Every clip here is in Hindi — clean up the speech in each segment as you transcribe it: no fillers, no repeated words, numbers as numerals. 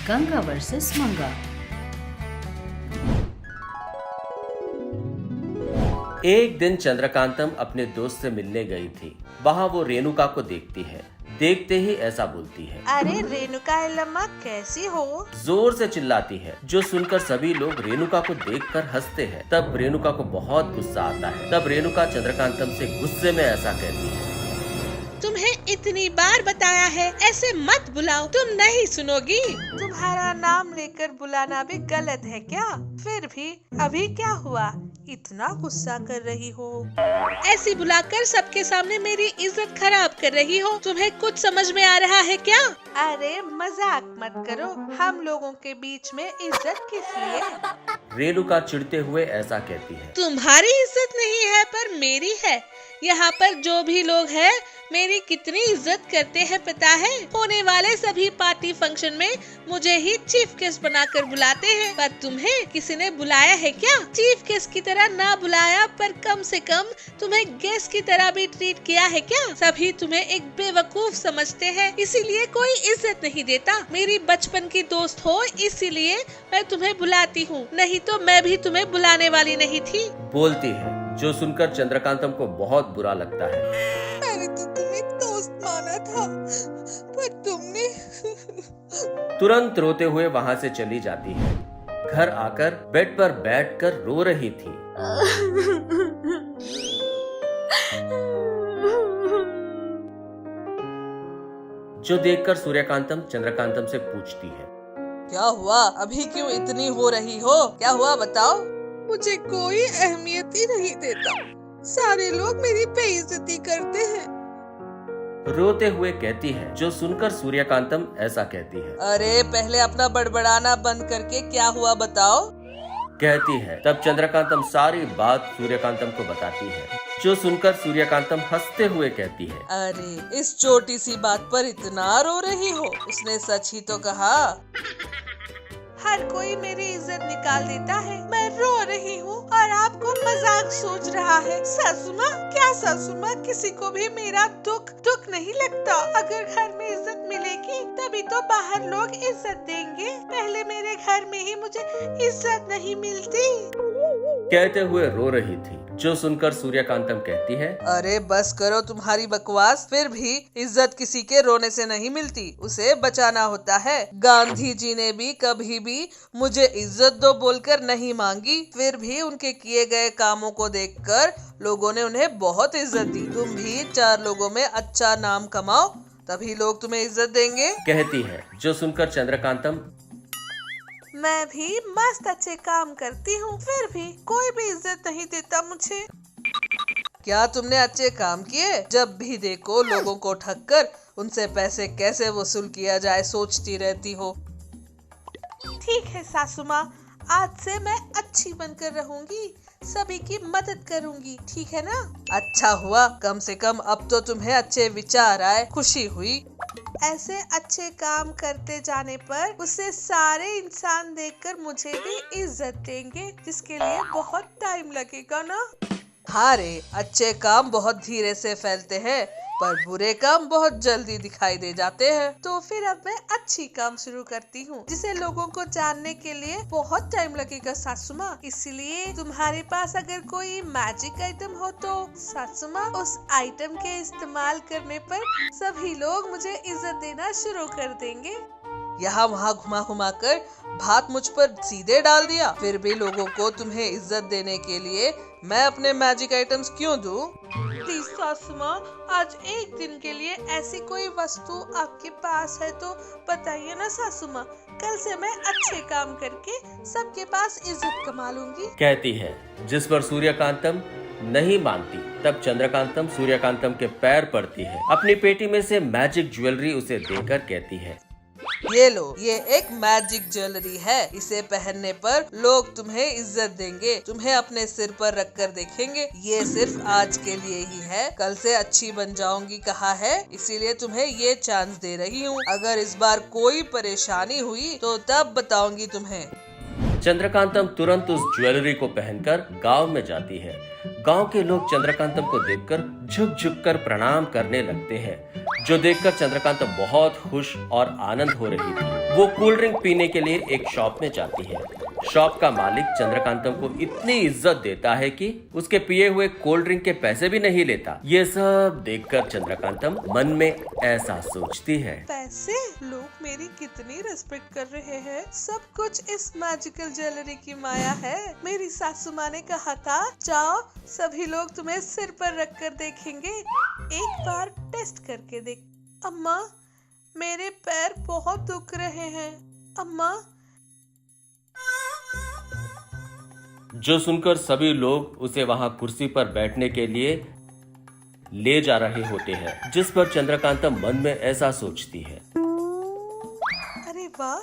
गंगा वर्सेस मंगा। एक दिन चंद्रकांतम अपने दोस्त से मिलने गई थी। वहाँ वो रेणुका को देखती है। देखते ही ऐसा बोलती है, अरे रेणुका एलम्मा कैसी हो? जोर से चिल्लाती है, जो सुनकर सभी लोग रेणुका को देखकर हंसते हैं। तब रेणुका को बहुत गुस्सा आता है। तब रेणुका चंद्रकांतम से गुस्से में ऐसा कहती है, तुम्हें इतनी बार बताया है ऐसे मत बुलाओ, तुम नहीं सुनोगी। तुम्हारा नाम लेकर बुलाना भी गलत है क्या? फिर भी अभी क्या हुआ, इतना गुस्सा कर रही हो? ऐसी बुलाकर सबके सामने मेरी इज्जत खराब कर रही हो। तुम्हें कुछ समझ में आ रहा है क्या? अरे मजाक मत करो, हम लोगों के बीच में इज्जत किस लिए? रेणुका चिढ़ते हुए ऐसा कहती है, तुम्हारी इज्जत नहीं है पर मेरी है। यहाँ पर जो भी लोग हैं मेरी कितनी इज्जत करते हैं पता है? होने वाले सभी पार्टी फंक्शन में मुझे ही चीफ गेस्ट बनाकर बुलाते हैं। पर तुम्हें किसी ने बुलाया है क्या? चीफ गेस्ट की तरह ना बुलाया पर कम से कम तुम्हें गेस्ट की तरह भी ट्रीट किया है क्या? सभी तुम्हें एक बेवकूफ समझते हैं, इसीलिए कोई इज्जत नहीं देता। मेरी बचपन की दोस्त हो इसीलिए मैं तुम्हें बुलाती हूँ, नहीं तो मैं भी तुम्हें बुलाने वाली नहीं थी। बोलती है, जो सुनकर चंद्रकांतम को बहुत बुरा लगता है। मैंने तो तुम्हें दोस्त माना था, पर तुमने तुरंत रोते हुए वहाँ से चली जाती है। घर आकर बेड पर बैठकर रो रही थी। जो देखकर सूर्यकांतम चंद्रकांतम से पूछती है, क्या हुआ? अभी क्यों इतनी हो रही हो? क्या हुआ बताओ? मुझे कोई अहमियत ही नहीं देता, सारे लोग मेरी बेइज्जती करते हैं। रोते हुए कहती है। जो सुनकर सूर्यकांतम ऐसा कहती है, अरे पहले अपना बड़बड़ाना बंद करके क्या हुआ बताओ? कहती है। तब चंद्रकांतम सारी बात सूर्यकांतम को बताती है। जो सुनकर सूर्यकांतम हंसते हुए कहती है, अरे इस छोटी सी बात पर इतना रो रही हो? उसने सच ही तो कहा। हर कोई मेरी इज्जत निकाल देता है, मैं रो रही हूँ और आपको मजाक सोच रहा है। सासू माँ, क्या सासू माँ किसी को भी मेरा दुख नहीं लगता? अगर घर में इज्जत मिलेगी तभी तो बाहर लोग इज्जत देंगे। पहले मेरे घर में ही मुझे इज्जत नहीं मिलती। कहते हुए रो रही थी। जो सुनकर सूर्यकांतम कहती है, अरे बस करो तुम्हारी बकवास। फिर भी इज्जत किसी के रोने से नहीं मिलती, उसे बचाना होता है। गांधी जी ने भी कभी भी मुझे इज्जत दो बोलकर नहीं मांगी, फिर भी उनके किए गए कामों को देखकर लोगों ने उन्हें बहुत इज्जत दी। तुम भी 4 लोगों में अच्छा नाम कमाओ, तभी लोग तुम्हें इज्जत देंगे। कहती है। जो सुनकर चंद्रकांतम, मैं भी मस्त अच्छे काम करती हूँ, फिर भी कोई भी इज्जत नहीं देता मुझे। क्या तुमने अच्छे काम किए? जब भी देखो लोगों को ठग कर उनसे पैसे कैसे वसूल किया जाए सोचती रहती हो। ठीक है सासू माँ, आज से मैं अच्छी बनकर रहूंगी, सभी की मदद करूंगी, ठीक है ना? अच्छा हुआ, कम से कम अब तो तुम्हें अच्छे विचार आए, खुशी हुई। ऐसे अच्छे काम करते जाने पर उसे सारे इंसान देखकर मुझे भी इज्जत देंगे, जिसके लिए बहुत टाइम लगेगा ना। हाँ रे, अच्छे काम बहुत धीरे से फैलते हैं पर बुरे काम बहुत जल्दी दिखाई दे जाते हैं। तो फिर अब मैं अच्छी काम शुरू करती हूँ, जिसे लोगों को जानने के लिए बहुत टाइम लगेगा सासू माँ। इसलिए तुम्हारे पास अगर कोई मैजिक आइटम हो तो सासू माँ, उस आइटम के इस्तेमाल करने पर सभी लोग मुझे इज्जत देना शुरू कर देंगे। यहाँ वहाँ घुमा घुमा कर भात मुझ पर सीधे डाल दिया, फिर भी लोगों को तुम्हें इज्जत देने के लिए मैं अपने मैजिक आइटम्स क्यों दूं? प्लीज सासू माँ, आज एक दिन के लिए ऐसी कोई वस्तु आपके पास है तो बताइए ना सासू माँ। कल से मैं अच्छे काम करके सबके पास इज्जत कमा लूंगी। कहती है। जिस पर सूर्यकांतम नहीं मानती। तब चंद्रकांतम सूर्यकांतम के पैर पड़ती है। अपनी पेटी में से मैजिक ज्वेलरी उसे देकर कहती है, ये लो, ये एक मैजिक ज्वेलरी है, इसे पहनने पर लोग तुम्हें इज्जत देंगे, तुम्हें अपने सिर पर रखकर देखेंगे। ये सिर्फ आज के लिए ही है, कल से अच्छी बन जाऊंगी कहा है, इसीलिए तुम्हें ये चांस दे रही हूँ। अगर इस बार कोई परेशानी हुई तो तब बताऊंगी तुम्हें। चंद्रकांतम तुरंत उस ज्वेलरी को पहनकर गांव में जाती है। गांव के लोग चंद्रकांतम को देखकर झुक झुक कर प्रणाम करने लगते हैं, जो देखकर चंद्रकांतम बहुत खुश और आनंद हो रही थी। वो कोल्ड ड्रिंक पीने के लिए एक शॉप में जाती है। शॉप का मालिक चंद्रकांतम को इतनी इज्जत देता है कि उसके पिए हुए कोल्ड ड्रिंक के पैसे भी नहीं लेता। ये सब देखकर चंद्रकांतम मन में ऐसा सोचती है, पैसे? लोग मेरी कितनी रिस्पेक्ट कर रहे हैं। सब कुछ इस मैजिकल ज्वेलरी की माया है। मेरी सासू माँ ने कहा था, जाओ सभी लोग तुम्हें सिर पर रख कर देखेंगे, एक बार टेस्ट करके देख। अम्मा, मेरे पैर बहुत दुख रहे हैं। अम्मा। जो सुनकर सभी लोग उसे वहां कुर्सी पर बैठने के लिए ले जा रहे होते हैं, जिस पर चंद्रकांतम मन में ऐसा सोचती है, अरे वाह,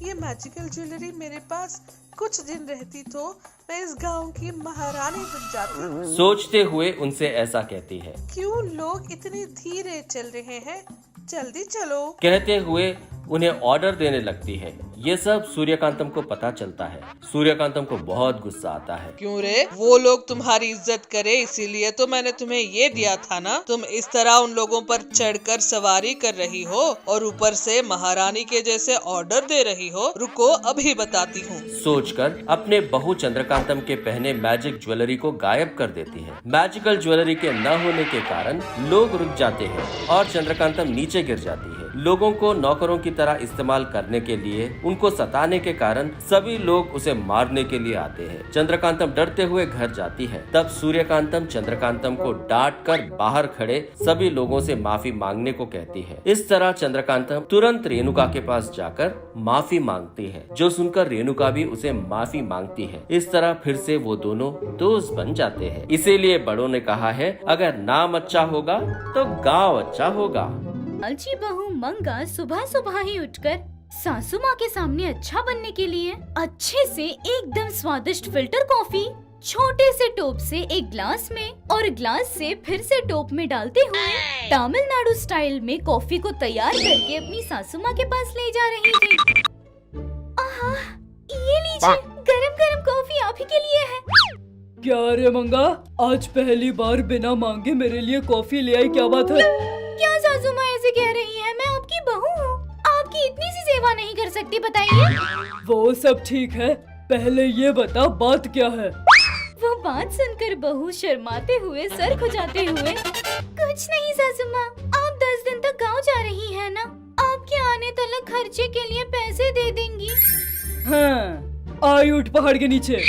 ये मैजिकल ज्वेलरी मेरे पास कुछ दिन रहती तो मैं इस गांव की महारानी बन जाती। सोचते हुए उनसे ऐसा कहती है, क्यों लोग इतने धीरे चल रहे हैं, जल्दी चलो। कहते हुए उन्हें ऑर्डर देने लगती है। ये सब सूर्यकांतम को पता चलता है। सूर्यकांतम को बहुत गुस्सा आता है। क्यों रे? वो लोग तुम्हारी इज्जत करे इसीलिए तो मैंने तुम्हें ये दिया था ना। तुम इस तरह उन लोगों पर चढ़कर सवारी कर रही हो और ऊपर से महारानी के जैसे ऑर्डर दे रही हो। रुको, अभी बताती हूँ। सोचकर अपने बहू चंद्रकांतम के पहने मैजिक ज्वेलरी को गायब कर देती है। मैजिकल ज्वेलरी के न होने के कारण लोग रुक जाते हैं और चंद्रकांतम नीचे गिर जाती है। लोगों को नौकरों की तरह इस्तेमाल करने के लिए उनको सताने के कारण सभी लोग उसे मारने के लिए आते हैं। चंद्रकांतम डरते हुए घर जाती है। तब सूर्यकांतम चंद्रकांतम को डांट कर बाहर खड़े सभी लोगों से माफी मांगने को कहती है। इस तरह चंद्रकांतम तुरंत रेणुका के पास जाकर माफी मांगती है, जो सुनकर रेणुका भी उसे माफी मांगती है। इस तरह फिर से वो दोनों दोस्त बन जाते हैं। इसीलिए बड़ों ने कहा है, अगर नाम अच्छा होगा तो गाँव अच्छा होगा। लालची बहू मंगा सुबह सुबह ही उठकर सासू माँ के सामने अच्छा बनने के लिए अच्छे से एकदम स्वादिष्ट फिल्टर कॉफी छोटे से टोप से एक ग्लास में और ग्लास से फिर से टोप में डालते हुए तमिलनाडु स्टाइल में कॉफी को तैयार करके अपनी सासू माँ के पास ले जा रही थी। आहा, ये लीजिए, गरम गरम कॉफी आप ही के लिए है। क्या रे मंगा, आज पहली बार बिना मांगे मेरे लिए कॉफी ले आई, क्या बात है? क्या सासू माँ ऐसे कह रही है? मैं आपकी बहू हूँ, आपकी इतनी सी सेवा नहीं कर सकती, बताइए। वो सब ठीक है, पहले ये बता बात क्या है? वो बात सुनकर बहू शर्माते हुए सर खुजाते हुए, कुछ नहीं सासू माँ, आप 10 दिन तक गाँव जा रही है ना, आपके आने तक खर्चे के लिए पैसे दे देंगी। हाँ, आई उठ पहाड़ के नीचे।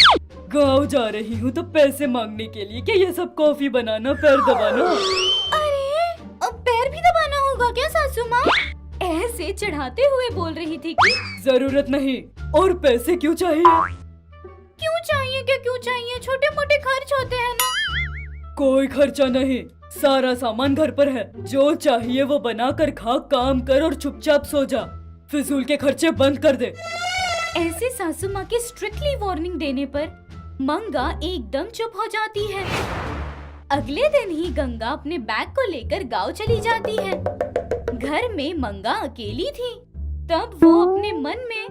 गाँव जा रही हूँ तो पैसे मांगने के लिए? क्या ये सब कॉफी बनाना, पैर दबाना? पैर भी दबाना होगा क्या सासू माँ? ऐसे चढ़ाते हुए बोल रही थी कि जरूरत नहीं। और पैसे क्यों चाहिए? क्यों चाहिए? क्या क्यों चाहिए? छोटे मोटे खर्च होते हैं ना। कोई खर्चा नहीं, सारा सामान घर पर है। जो चाहिए वो बना कर खा, काम कर और चुपचाप सो जा। फिजूल के खर्चे बंद कर दे। ऐसे सासू माँ के स्ट्रिक्टली वार्निंग देने पर मंगा एकदम चुप हो जाती है। अगले दिन ही गंगा अपने बैग को लेकर गांव चली जाती है। घर में मंगा अकेली थी। तब वो अपने मन में,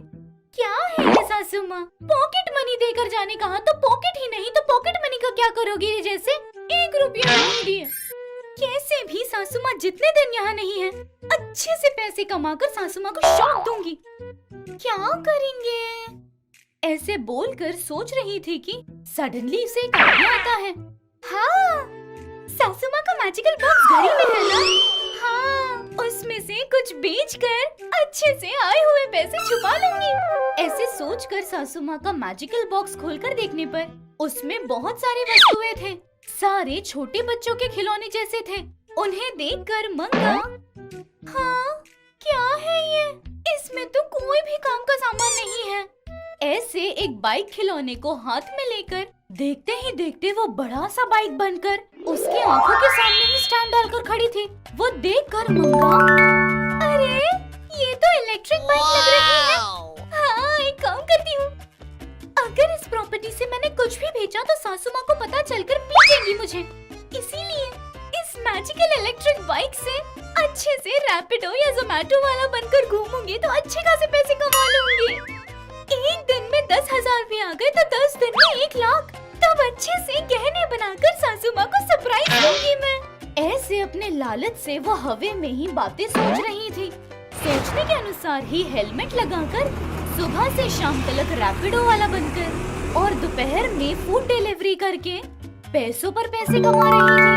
क्या है ये सासू माँ, पॉकेट मनी देकर जाने कहा तो पॉकेट ही नहीं तो पॉकेट मनी का क्या करोगी? जैसे 1 रुपया नहीं दिए। कैसे भी सासू माँ जितने दिन यहाँ नहीं है, अच्छे से पैसे कमाकर सासू माँ को शौक दूंगी। क्या करेंगे? ऐसे बोलकर सोच रही थी कि सडनली उसे एक आइडिया आता है। हाँ, सासू माँ का मैजिकल बॉक्स घर ही में है ना? हाँ, उसमें से कुछ बेचकर अच्छे से आए हुए पैसे छुपा लूंगी। ऐसे सोचकर सासू माँ का मैजिकल बॉक्स खोलकर देखने पर उसमें बहुत सारी वस्तुएं थे। सारे छोटे बच्चों के खिलौने जैसे थे। उन्हें देखकर मंगा, हाँ क्या है ये? इसमें तो कोई भी काम का सामान नहीं है। ऐसे एक बाइक खिलौने को हाथ में लेकर देखते ही देखते वो बड़ा सा बाइक बनकर उसकी आंखों के सामने ही स्टैंड डालकर खड़ी थी। वो देखकर मंगा, अरे ये तो इलेक्ट्रिक बाइक लग रही है। हाँ, एक काम करती हूँ, अगर इस प्रॉपर्टी से मैंने कुछ भी बेचा तो सासू माँ को पता चलकर पीटेंगी मुझे। इसीलिए इस मैजिकल इलेक्ट्रिक बाइक से अच्छे से रैपिडो या जोमैटो वाला बनकर घूमूंगी तो अच्छे खासे पैसे कमा लूंगी। एक दिन में 10,000 भी आ गए तो 10 दिन में 1 लाख। तब अच्छे से गहने बनाकर अपने लालच से वो हवे में ही बातें सोच रही थी। सोचने के अनुसार ही हेलमेट लगाकर सुबह से शाम तक रैपिडो वाला बनकर और दोपहर में फूड डिलीवरी करके पैसों पर पैसे कमा रही थी।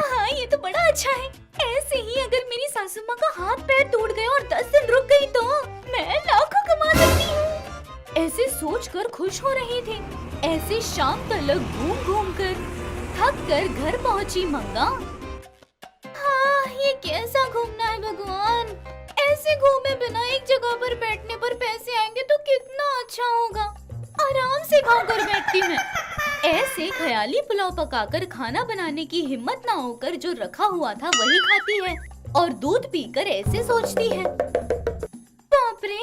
हाँ, ये तो बड़ा अच्छा है। ऐसे ही अगर मेरी सासू माँ का हाथ पैर टूट गया और 10 दिन रुक गई तो मैं लाखों कमा सकती हूँ। ऐसे सोचकर खुश हो रही थी। ऐसे शाम तक घूम घूम कर थक कर घर पहुँची मंगा। हाँ, ये कैसा घूमना है भगवान। ऐसे घूमे बिना एक जगह पर बैठने पर पैसे आएंगे तो कितना अच्छा होगा। आराम से खाकर बैठती मैं। ऐसे ख्याली पुलाव पकाकर खाना बनाने की हिम्मत ना होकर जो रखा हुआ था वही खाती है और दूध पीकर ऐसे सोचती है, बाप रे,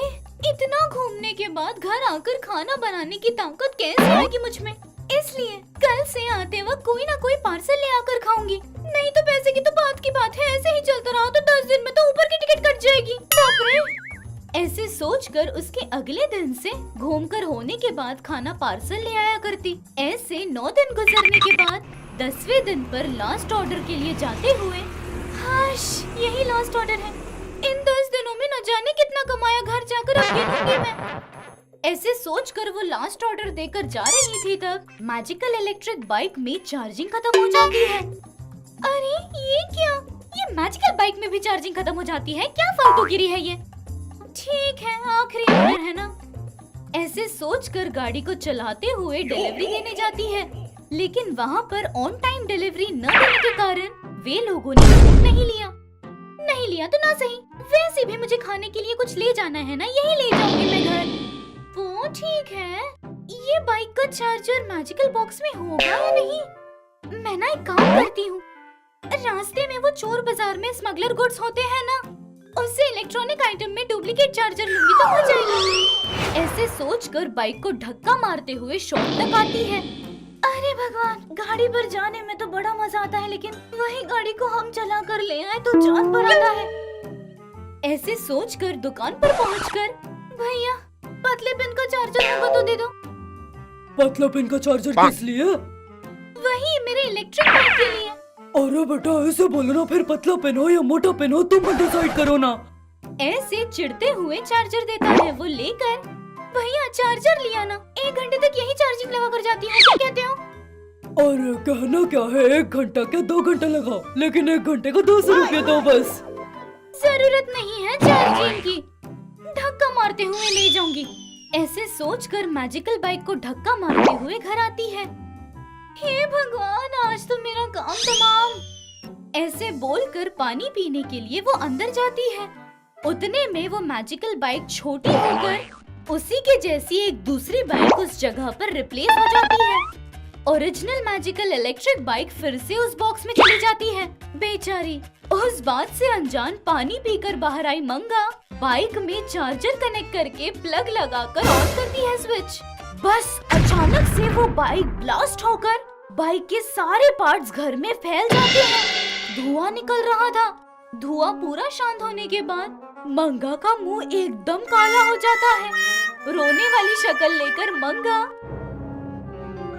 इतना घूमने के बाद घर आकर खाना बनाने की ताकत कैसे आएगी मुझ में। इसलिए कल से आते वक्त कोई ना कोई पार्सल ले आकर खाऊंगी। नहीं तो पैसे की तो बात की बात है, ऐसे ही चलता रहा तो 10 दिन में तो ऊपर की टिकट कट जाएगी। बाप रे। ऐसे सोचकर उसके अगले दिन से घूमकर होने के बाद खाना पार्सल ले आया करती। ऐसे 9 दिन गुजरने के बाद 10वें दिन पर लास्ट ऑर्डर के लिए जाते हुए, हाश, यही लास्ट ऑर्डर है। इन 10 दिनों में न जाने कितना कमाया घर जाकर अब गिनूंगी मैं। ऐसे सोचकर वो लास्ट ऑर्डर देकर जा रही थी तब मैजिकल इलेक्ट्रिक बाइक में चार्जिंग खत्म हो जाती है। अरे ये क्या, ये मैजिकल बाइक में भी चार्जिंग खत्म हो जाती है? क्या फालतूगिरी है ये। ठीक है, आखिरी ऑर्डर है ना। ऐसे सोचकर गाड़ी को चलाते हुए डिलीवरी देने जाती है, लेकिन वहाँ पर ऑन टाइम डिलीवरी न देने के कारण वे लोगों ने फोन नहीं लिया तो ना सही, वैसे भी मुझे खाने के लिए कुछ ले जाना है ना, यही ले जाऊंगी मैं घर। वो ठीक है, ये बाइक का चार्जर मैजिकल बॉक्स में होगा या नहीं? मैं ना एक काम करती हूँ, रास्ते में वो चोर बाजार में स्मगलर गुड्स होते हैं ना, उससे इलेक्ट्रॉनिक आइटम में डुप्लीकेट चार्जर लूंगी तो हो जाएगा। ऐसे सोचकर बाइक को धक्का मारते हुए शॉप तक आती है। अरे भगवान, गाड़ी पर जाने में तो बड़ा मजा आता है, लेकिन वही गाड़ी को हम चला कर ले आए तो जान पर आता है। ऐसे सोचकर दुकान पर पहुंचकर, भैया पतले पिन का चार्जर होगा तो दे दो। पतला पिन का चार्जर किस लिए? वही मेरे इलेक्ट्रिक बाइक के लिए। अरे बेटा, ऐसे बोलो ना, फिर पतला पेन हो या मोटा पेन हो तुम डिसाइड करो ना। ऐसे चिढ़ते हुए चार्जर देता है। वो लेकर, भैया चार्जर लिया ना, 1 घंटे तक यही चार्जिंग लगा कर जाती है, क्या कहते हो? अरे कहना क्या है, 1 घंटा क्या 2 घंटा लगाओ, लेकिन 1 घंटे का 200 रुपया दो बस। जरूरत नहीं है चार्जिंग की, धक्का मारते हुए ले जाऊंगी। ऐसे सोचकर मैजिकल बाइक को धक्का मारते हुए घर आती है। हे भगवान, आज तो मेरा काम तमाम। ऐसे बोलकर पानी पीने के लिए वो अंदर जाती है। उतने में वो मैजिकल बाइक छोटी होकर उसी के जैसी एक दूसरी बाइक उस जगह पर रिप्लेस हो जाती है। ओरिजिनल मैजिकल इलेक्ट्रिक बाइक फिर से उस बॉक्स में चली जाती है। बेचारी उस बात से अनजान पानी पीकर बाहर आई मंगा बाइक में चार्जर कनेक्ट करके प्लग लगाकर ऑन करती है स्विच। बस अचानक से वो बाइक ब्लास्ट होकर बाइक के सारे पार्ट्स घर में फैल जाते हैं। धुआं निकल रहा था। धुआं पूरा शांत होने के बाद मंगा का मुंह एकदम काला हो जाता है। रोने वाली शक्ल लेकर मंगा,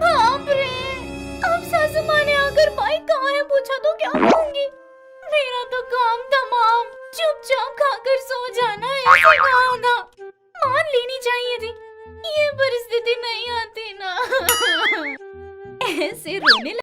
बाप रे, अब सासू माँ ने आकर बाइक कहाँ है पूछा तो क्या कहूँगी? मेरा तो काम तमाम, चुपचाप खाकर सो जाना ऐसे कहा होगा। मान लेनी चाहिए थी, ये परिस्थिति नहीं आती ना। ऐसे रोने